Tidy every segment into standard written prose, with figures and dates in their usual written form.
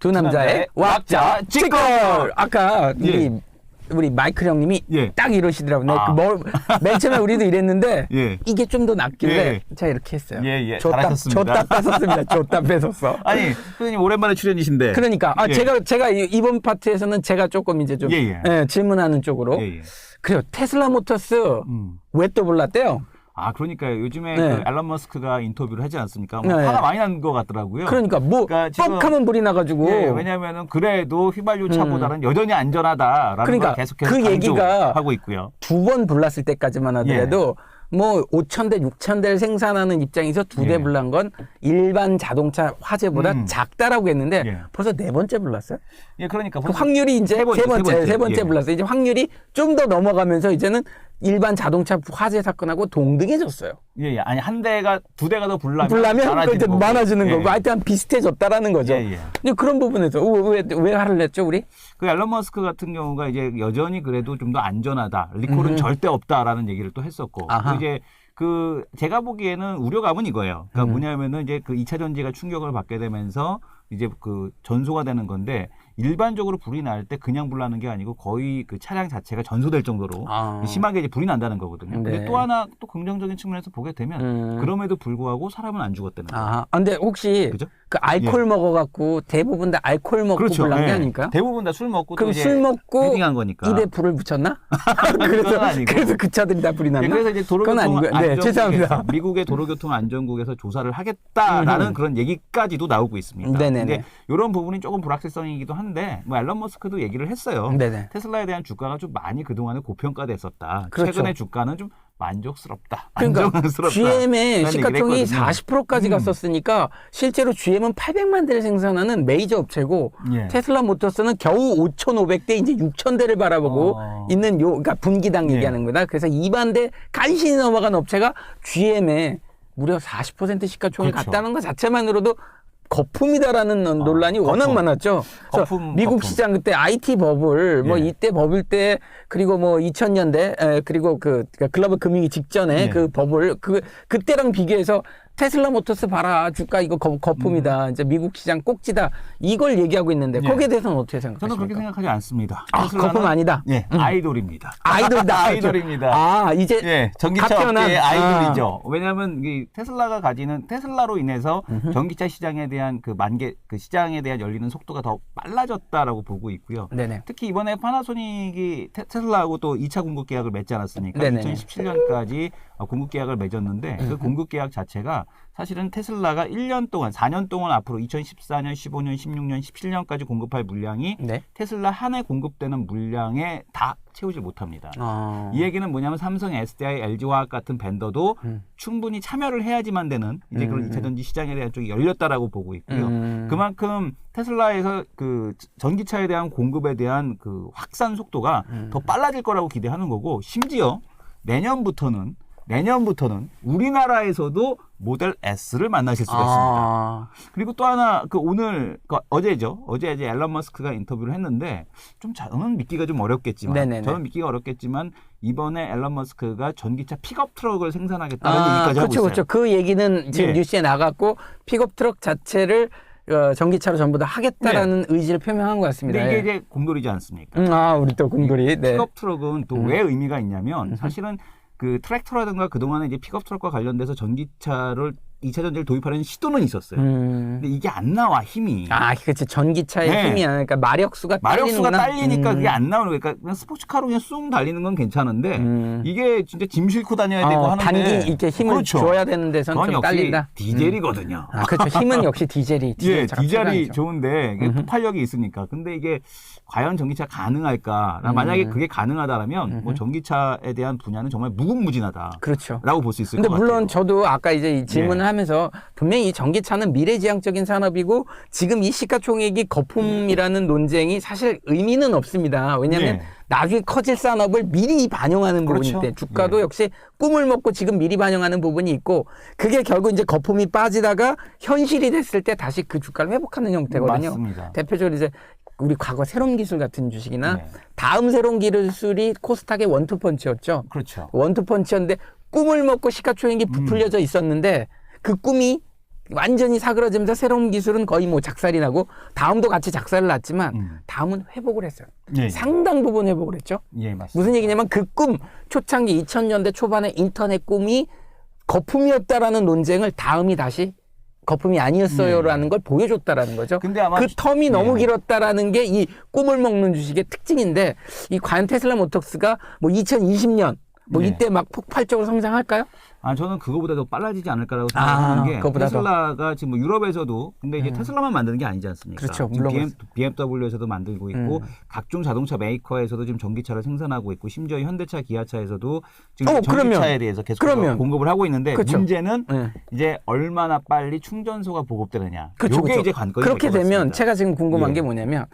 두 남자의 왁자 찌꺼. 아까 예. 우리 마이클 형님이 예. 딱 이러시더라고요. 맨 처음에 우리도 이랬는데 예. 이게 좀 더 낫길래 예. 제가 이렇게 했어요. 예. 줬다 뺏었습니다. 줬다 뺏었어. 아니, 선생님 오랜만에 출연이신데. 그러니까 예. 제가 이번 파트에서는 제가 조금 이제 좀 질문하는 쪽으로. 그래요. 테슬라 모터스 왜 또 불났대요? 아, 그러니까 요즘에 네. 그 앨런 머스크가 인터뷰를 하지 않습니까? 뭐 화가 많이 난 것 같더라고요. 그러니까 뻑하면 불이 나가지고. 왜냐하면은 그래도 휘발유 차보다는 여전히 안전하다라는 그러니까 걸 계속해서 그 얘기가 하고 있고요. 2번 불났을 때까지만 하더라도 뭐 5,000대, 6,000대를 생산하는 입장에서 2대 불난 건 일반 자동차 화재보다 작다라고 했는데 벌써 4번째 불났어요? 예, 그러니까 그 확률이 이제 세 번째 불났어요. 이제 확률이 좀 더 넘어가면서 이제는 일반 자동차 화재 사건하고 동등해졌어요. 아니 한 대가 두 대가 더 불나면 이제 많아지는 거고 하여튼 비슷해졌다라는 거죠. 근데 그런 부분에서 왜 화를 냈죠, 우리? 그 앨런 머스크 같은 경우가 이제 여전히 그래도 좀 더 안전하다. 리콜은 절대 없다라는 얘기를 또 했었고. 이제 제가 보기에는 우려감은 이거예요. 그러니까 뭐냐면은 이제 그 2차 전지가 충격을 받게 되면서 이제 그 전소가 되는 건데 일반적으로 불이 날 때 그냥 불 나는 게 아니고 거의 그 차량 자체가 전소될 정도로 심하게 이제 불이 난다는 거거든요. 근데 또 하나 또 긍정적인 측면에서 보게 되면 그럼에도 불구하고 사람은 안 죽었다는 거예요. 근데 혹시 그죠? 그 알코올 먹어갖고 대부분 다 알코올 먹고 불난 게 아닐까요? 대부분 다 술 먹고 그럼 술 먹고 헤딩한 거니까. 입에 불을 붙였나? 그래서 그 차들이 다 불이 났나? 그래서 이제 도로교통 죄송합니다. 미국의 도로교통 안전국에서 조사를 하겠다라는 그런 얘기까지도 나오고 있습니다. 근데 이런 부분이 조금 불확실성이기도 한데 뭐 앨런 머스크도 얘기를 했어요. 테슬라에 대한 주가가 좀 많이 그동안에 고평가됐었다. 최근에 주가는 좀 만족스럽다. 그러니까 안정스럽다. GM의 시가총이 40%까지 갔었으니까 실제로 GM은 800만 대를 생산하는 메이저 업체고 테슬라 모터스는 겨우 5,500대 이제 6,000대를 바라보고 있는 그러니까 분기당 얘기하는 거다. 그래서 2만 대 간신히 넘어간 업체가 GM에 무려 40% 시가총을 갔다는 것 자체만으로도 거품이다라는 논란이 워낙 많았죠. 미국 시장 그때 IT 버블, 뭐 이때 버블 때 그리고 뭐 2000년대 그리고 그러니까 글로벌 금융위 직전에 그 버블 그때랑 비교해서 테슬라 모터스 봐라 주가 이거 거품이다. 이제 미국 시장 꼭지다. 이걸 얘기하고 있는데 거기에 대해서는 어떻게 생각하십니까? 저는 그렇게 생각하지 않습니다. 거품 아니다. 아이돌입니다. 아이돌입니다. 이제 전기차업계의 아이돌이죠. 왜냐하면 이 테슬라가 가지는 테슬라로 인해서 전기차 시장에 대한 그 시장에 대한 열리는 속도가 더 빨라졌다라고 보고 있고요. 특히 이번에 파나소닉이 테슬라하고 또 2차 공급 계약을 맺지 않았습니까? 2017년까지 공급 계약을 맺었는데 그 공급 계약 자체가 사실은 테슬라가 1년 동안 4년 동안 앞으로 2014년, 15년, 16년, 17년까지 공급할 물량이 테슬라 한 해 공급되는 물량에 다 채우지 못합니다. 이 얘기는 뭐냐면 삼성, SDI, LG화학 같은 벤더도 충분히 참여를 해야지만 되는 이제 그런 2차 전지 시장에 대한 쪽이 열렸다라고 보고 있고요. 그만큼 테슬라에서 그 전기차에 대한 공급에 대한 그 확산 속도가 더 빨라질 거라고 기대하는 거고 심지어 내년부터는 우리나라에서도 모델 S를 만나실 수가 있습니다. 그리고 또 하나 어제죠. 어제 이제 앨런 머스크가 인터뷰를 했는데 저는 믿기가 좀 어렵겠지만 이번에 앨런 머스크가 전기차 픽업 트럭을 생산하겠다는 얘기까지 하고 있어요. 그렇죠. 그 얘기는 지금 뉴스에 나갔고 픽업 트럭 자체를 전기차로 전부 다 하겠다라는 의지를 표명한 것 같습니다. 근데 이게 이제 공돌이지 않습니까? 우리 또 공돌이. 픽업 트럭은 또 왜 의미가 있냐면 사실은 그 트랙터라든가 그동안에 이제 픽업 트럭과 관련돼서 전기차를 2차 전지를 도입하려는 시도는 있었어요. 근데 이게 안 나와, 힘이. 그렇지. 전기차의 힘이 안 그러니까 마력수가 딸리니까 그게 안 나오는 거예요. 그러니까 그냥 스포츠카로 그냥 쑥 달리는 건 괜찮은데 이게 진짜 짐 싣고 다녀야 되고 하는데 단기 이렇게 힘을 줘야 되는 데서는 좀 딸린다. 디젤이거든요. 그렇죠. 힘은 역시 디젤이 디젤이 좋은데 폭발력이 있으니까. 근데 이게 과연 전기차가 가능할까? 만약에 그게 가능하다라면 뭐 전기차에 대한 분야는 정말 무궁무진하다. 그렇죠. 라고 볼 수 있을 것 같아요. 근데 물론 저도 아까 이제 질문을 하면서 분명히 전기차는 미래지향적인 산업이고 지금 이 시가총액이 거품이라는 논쟁이 사실 의미는 없습니다. 왜냐하면 나중에 커질 산업을 미리 반영하는 부분이 있대. 주가도 역시 꿈을 먹고 지금 미리 반영하는 부분이 있고 그게 결국 이제 거품이 빠지다가 현실이 됐을 때 다시 그 주가를 회복하는 형태거든요. 맞습니다. 대표적으로 이제 우리 과거 새로운 기술 같은 주식이나 다음 새로운 기술이 코스닥의 원투펀치였죠. 그렇죠. 원투펀치였는데 꿈을 먹고 시가총액이 부풀려져 있었는데 그 꿈이 완전히 사그라지면서 새로운 기술은 거의 뭐 작살이 나고 다음도 같이 작살을 났지만 다음은 회복을 했어요. 예, 예. 상당 부분 회복을 했죠. 예, 맞습니다. 무슨 얘기냐면 그 꿈, 초창기 2000년대 초반의 인터넷 꿈이 거품이었다라는 논쟁을 다음이 다시 거품이 아니었어요라는 걸 보여줬다라는 거죠. 근데 아마 그 텀이 너무 길었다라는 게 이 꿈을 먹는 주식의 특징인데 이 과연 테슬라 모터스가 뭐 2020년 뭐 이때 막 폭발적으로 성장할까요? 저는 그거보다 더 빨라지지 않을까라고 생각하는 게 그거보다 테슬라가 지금 뭐 유럽에서도 근데 이제 테슬라만 만드는 게 아니지 않습니까? 그렇죠. 지금 BMW에서도 만들고 있고 각종 자동차 메이커에서도 지금 전기차를 생산하고 있고 심지어 현대차, 기아차에서도 지금 전기차에 대해서 계속 공급을 하고 있는데 그렇죠. 문제는 이제 얼마나 빨리 충전소가 보급되느냐. 그렇죠, 이게 이제 관건이 그렇게 될 것 되면 같습니다. 제가 지금 궁금한 게 뭐냐면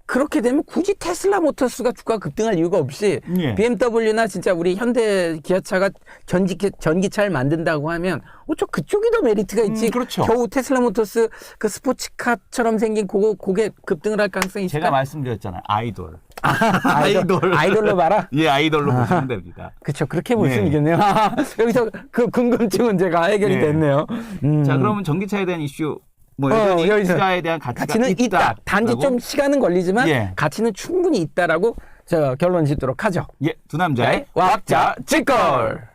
그렇게 되면 굳이 테슬라 모터스가 주가가 급등할 이유가 없이 BMW나 진짜 우리 현대 기아차가 전기차를 만든다고 하면 저 그쪽이 더 메리트가 있지. 그렇죠. 겨우 테슬라 모터스 그 스포츠카처럼 생긴 그게 급등을 할 가능성이 있을까? 제가 말씀드렸잖아요. 아이돌. 아이돌로 봐라? 예, 아이돌로 보시면 됩니다. 그렇죠. 그렇게 볼 수는 있겠네요. 여기서 그 궁금증은 제가 해결이 됐네요. 자, 그러면 전기차에 대한 이슈 뭐 여전히 투자에 대한 가치는 있다. 단지 좀 시간은 걸리지만 가치는 충분히 있다라고 제가 결론 짓도록 하죠. 두 남자의 왁자 직걸.